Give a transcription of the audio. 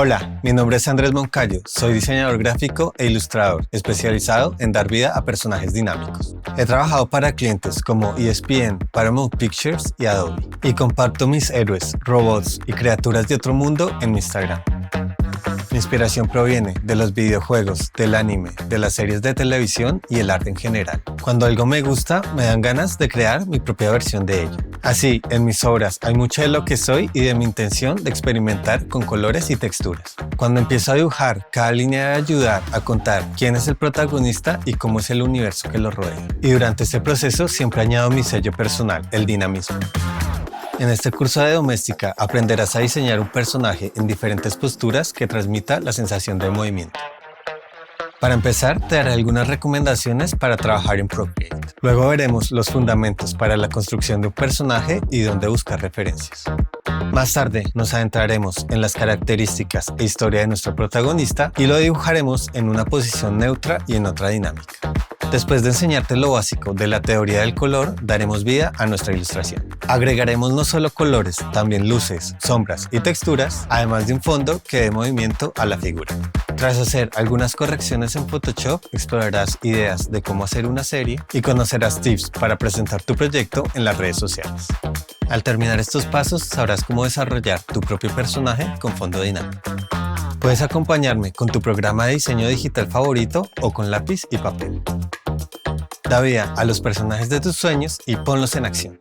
Hola, mi nombre es Andrés Moncayo, soy diseñador gráfico e ilustrador, especializado en dar vida a personajes dinámicos. He trabajado para clientes como ESPN, Paramount Pictures y Adobe, y comparto mis héroes, robots y criaturas de otro mundo en mi Instagram. Mi inspiración proviene de los videojuegos, del anime, de las series de televisión y el arte en general. Cuando algo me gusta, me dan ganas de crear mi propia versión de ello. Así, en mis obras hay mucho de lo que soy y de mi intención de experimentar con colores y texturas. Cuando empiezo a dibujar, cada línea debe ayudar a contar quién es el protagonista y cómo es el universo que lo rodea. Y durante este proceso siempre añado mi sello personal, el dinamismo. En este curso de doméstica aprenderás a diseñar un personaje en diferentes posturas que transmita la sensación de movimiento. Para empezar, te daré algunas recomendaciones para trabajar en Procreate. Luego veremos los fundamentos para la construcción de un personaje y dónde buscar referencias. Más tarde nos adentraremos en las características e historia de nuestro protagonista y lo dibujaremos en una posición neutra y en otra dinámica. Después de enseñarte lo básico de la teoría del color, daremos vida a nuestra ilustración. Agregaremos no solo colores, también luces, sombras y texturas, además de un fondo que dé movimiento a la figura. Tras hacer algunas correcciones en Photoshop, explorarás ideas de cómo hacer una serie y conocerás tips para presentar tu proyecto en las redes sociales. Al terminar estos pasos, sabrás cómo desarrollar tu propio personaje con fondo dinámico. Puedes acompañarme con tu programa de diseño digital favorito o con lápiz y papel. Da vida a los personajes de tus sueños y ponlos en acción.